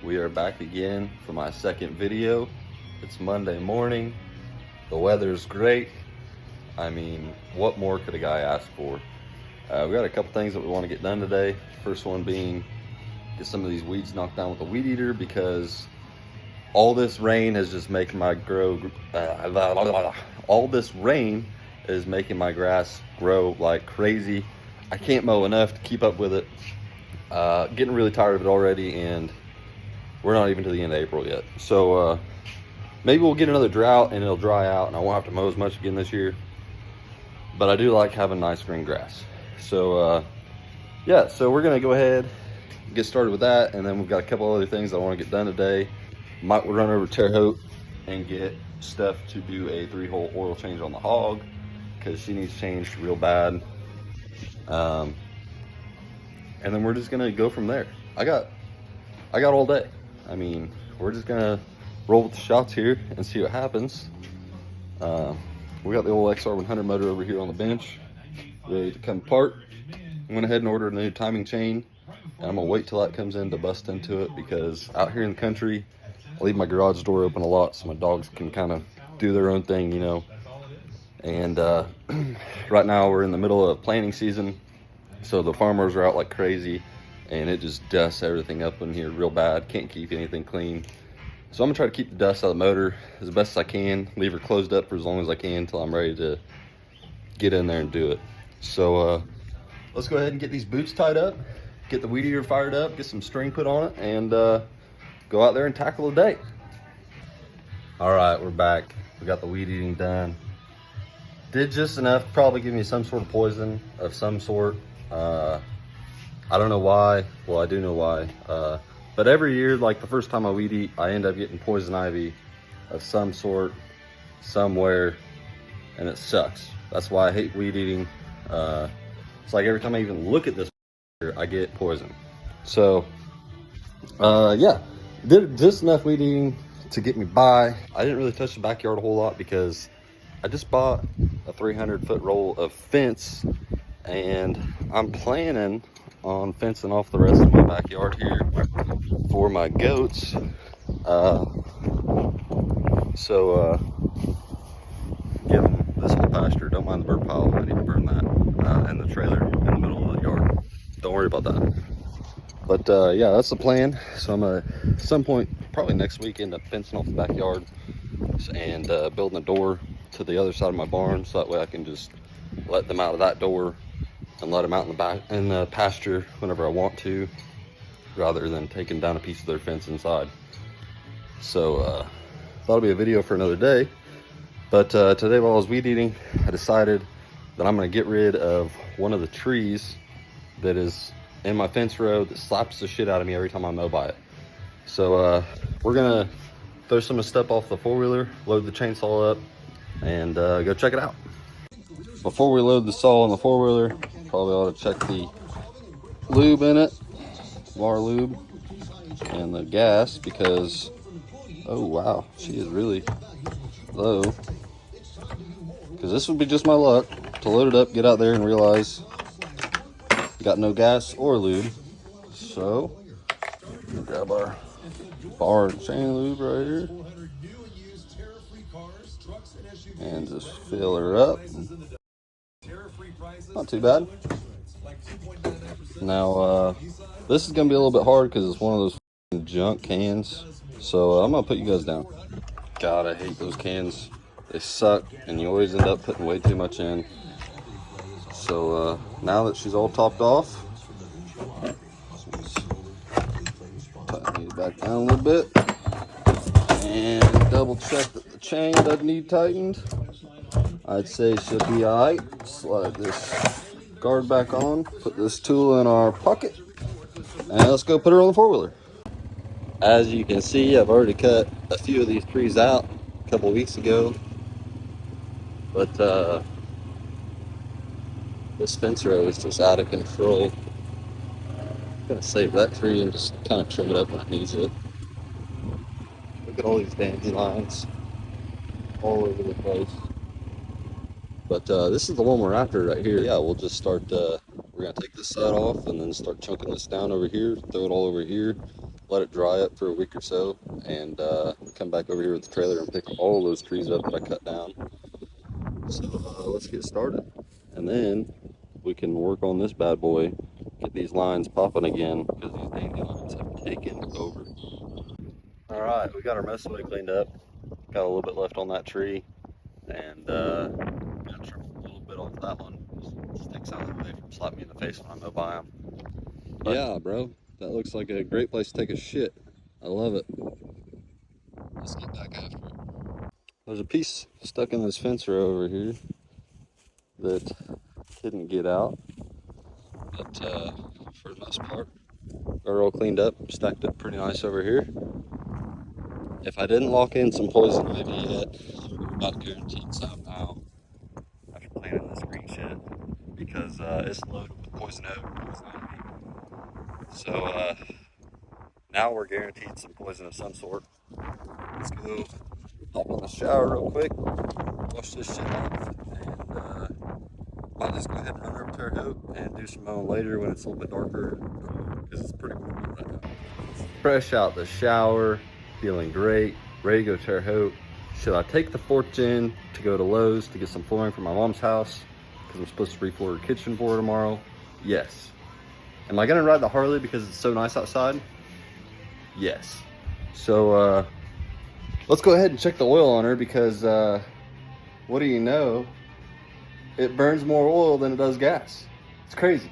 We are back again for my second video. It's Monday morning. The weather's great. I mean, what more could a guy ask for? We got a couple things that we want to get done today. First one being get some of these weeds knocked down with a weed eater, because all this rain is just making my all this rain is making my grass grow like crazy. I can't mow enough to keep up with it. Getting really tired of it already, and we're not even to the end of April yet. So maybe we'll get another drought and it'll dry out and I won't have to mow as much again this year. But I do like having nice green grass. So yeah, so we're gonna go ahead, get started with that, and then we've got a couple other things I want to get done today. Might run over to Terre Haute and get stuff to do a 3-hole oil change on the hog, because she needs changed real bad. And then we're just gonna go from there. I got all day. I mean, we're just gonna roll with the shots here and see what happens. We got the old XR100 motor over here on the bench, ready to come apart. I went ahead and ordered a new timing chain, and I'm gonna wait till that comes in to bust into it, because out here in the country, I leave my garage door open a lot so my dogs can kind of do their own thing, you know. And right now we're in the middle of planting season, so the farmers are out like crazy, and it just dusts everything up in here real bad. Can't keep anything clean. So I'm gonna try to keep the dust out of the motor as best as I can, leave her closed up for as long as I can until I'm ready to get in there and do it. So let's go ahead and get these boots tied up, get the weed eater fired up, get some string put on it, and go out there and tackle the day. All right, we're back. We got the weed eating done. Did just enough to probably give me some sort of poison of some sort. I don't know why. Well, I do know why. But every year, like the first time I weed eat, I end up getting poison ivy of some sort, somewhere, and it sucks. That's why I hate weed eating. It's like every time I even look at this, I get poison. So, yeah, did just enough weed eating to get me by. I didn't really touch the backyard a whole lot because I just bought a 300-foot roll of fence, and I'm planning on fencing off the rest of my backyard here for my goats. Give them this whole pasture. Don't mind the bird pile. I need to burn that, and the trailer in the middle of the yard. Don't worry about that. But yeah, that's the plan. So I'm gonna, at some point, probably next week, end up fencing off the backyard and building a door to the other side of my barn, so that way I can just let them out of that door and let them out in the back in the pasture whenever I want to, rather than taking down a piece of their fence inside. So that'll be a video for another day. But today, while I was weed eating, I decided that I'm gonna get rid of one of the trees that is in my fence row that slaps the shit out of me every time I mow by it. So we're gonna throw some of the stuff off the four-wheeler, load the chainsaw up, and go check it out. Before we load the saw on the four-wheeler, probably ought to check the lube in it, Var lube, and the gas, because, oh wow, she is really low. Because this would be just my luck to load it up, get out there, and realize got no gas or lube. So we'll grab our bar and chain lube right here and just fill her up. Not too bad. Now this is gonna be a little bit hard because it's one of those junk cans, so I'm gonna put you guys down. God, I hate those cans. They suck, and you always end up putting way too much in. So now that she's all topped off, tighten it back down a little bit and double check that the chain doesn't need tightened. I'd say she'll be alright. Slide this guard back on, put this tool in our pocket, and let's go put her on the four-wheeler. As you can see, I've already cut a few of these trees out a couple weeks ago, but this fence row is just out of control. I'm gonna save that tree and just kind of trim it up when it needs it. Look at all these dandelions all over the place. But this is the one we're after right here. Yeah, we'll just start, we're gonna take this side off and then start chunking this down over here, throw it all over here, let it dry up for a week or so, and come back over here with the trailer and pick all those trees up that I cut down. So let's get started, and then we can work on this bad boy, get these lines popping again, because these dandelions have taken over. All right, we got our messaway cleaned up. Got a little bit left on that tree, and got trimmed a little bit off that one. Sticks out of the way from slapping me in the face when I mow by them. Yeah, bro, that looks like a great place to take a shit. I love it. Let's get back after it. There's a piece stuck in this fence row over here that didn't get out, but for the most part, they're all cleaned up, stacked up pretty nice over here. If I didn't lock in some poison ivy yet, I'm about guaranteed some now after planting this green shit, because it's loaded with poison oak and poison ivy. So now we're guaranteed some poison of some sort. Let's go hop in the shower real quick, wash this shit off, and I'll just go ahead and run over to our hoop and do some mowing later when it's a little bit darker, because it's pretty warm right now. Fresh out the shower, feeling great, ready to go to our hoop. Should I take the porch in to go to Lowe's to get some flooring for my mom's house, because I'm supposed to refloor her kitchen for her tomorrow? Yes. Am I gonna ride the Harley because it's so nice outside? Yes. So let's go ahead and check the oil on her, because what do you know? It burns more oil than it does gas. It's crazy.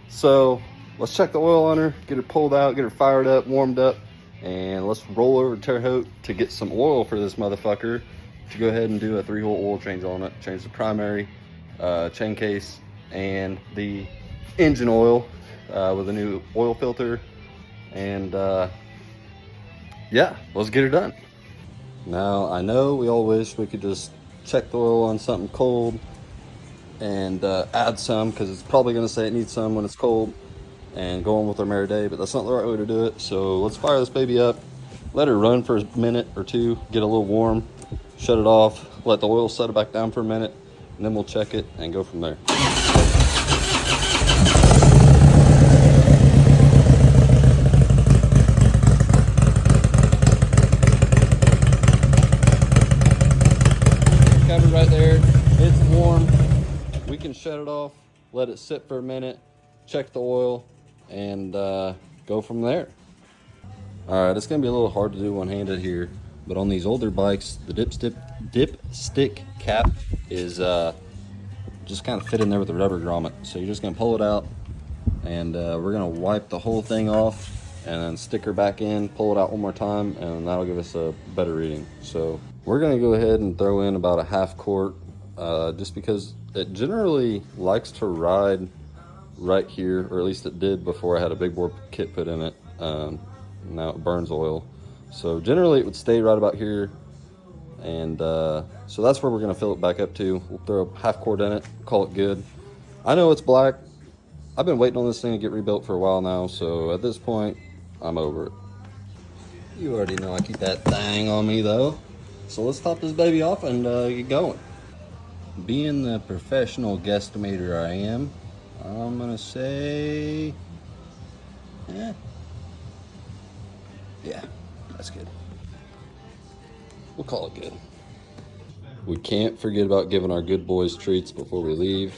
So let's check the oil on her, get her pulled out, get her fired up, warmed up, and let's roll over to Terre Haute to get some oil for this motherfucker, to go ahead and do a 3-hole oil change on it. Change the primary, chain case, and the engine oil with a new oil filter. And yeah, let's get her done. Now, I know we all wish we could just check the oil on something cold and add some, because it's probably going to say it needs some when it's cold, and go on with our merry day, but that's not the right way to do it. So let's fire this baby up, let her run for a minute or two, get a little warm, shut it off, let the oil settle back down for a minute, and then we'll check it and go from there. Right there, it's warm. We can shut it off, let it sit for a minute, check the oil, and go from there. All right, it's gonna be a little hard to do one-handed here, but on these older bikes, the dipstick cap is just kind of fit in there with the rubber grommet. So you're just gonna pull it out, and we're gonna wipe the whole thing off, and then stick her back in, pull it out one more time, and that'll give us a better reading. So we're gonna go ahead and throw in about a half quart, just because it generally likes to ride right here, or at least it did before I had a big bore kit put in it. Now it burns oil. So generally it would stay right about here. And so that's where we're gonna fill it back up to. We'll throw a half quart in it, call it good. I know it's black. I've been waiting on this thing to get rebuilt for a while now, so at this point, I'm over it. You already know I keep that thing on me though. So let's top this baby off and get going. Being the professional guesstimator I am, I'm gonna say, yeah, that's good. We'll call it good. We can't forget about giving our good boys treats before we leave.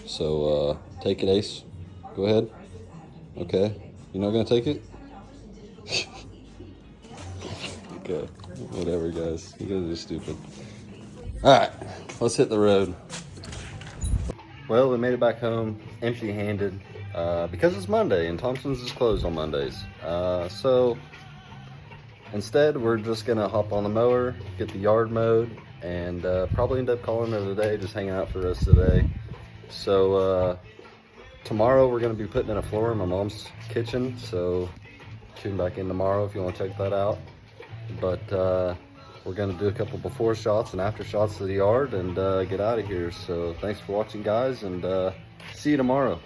So take it, Ace. Go ahead. Okay, you're not gonna take it? Okay, whatever, guys. You guys are stupid. All right, let's hit the road. Well, we made it back home empty-handed because it's Monday and Thompson's is closed on Mondays. So instead, we're just gonna hop on the mower, get the yard mowed, and probably end up calling it a day, just hanging out for the rest of the day. So tomorrow we're gonna be putting in a floor in my mom's kitchen. So tune back in tomorrow if you want to check that out. But we're gonna do a couple before shots and after shots of the yard and get out of here. So thanks for watching, guys, and see you tomorrow.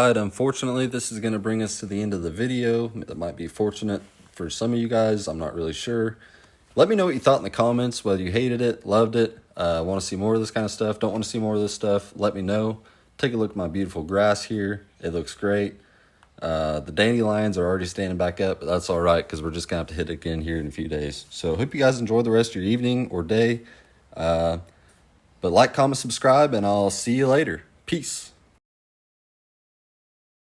right, unfortunately, this is going to bring us to the end of the video. That might be fortunate for some of you guys. I'm not really sure. Let me know what you thought in the comments, whether you hated it, loved it, want to see more of this kind of stuff, don't want to see more of this stuff. Let me know. Take a look at my beautiful grass here. It looks great. The dandelions are already standing back up, but that's all right because we're just going to have to hit it again here in a few days. So hope you guys enjoy the rest of your evening or day. But like, comment, subscribe, and I'll see you later. Peace.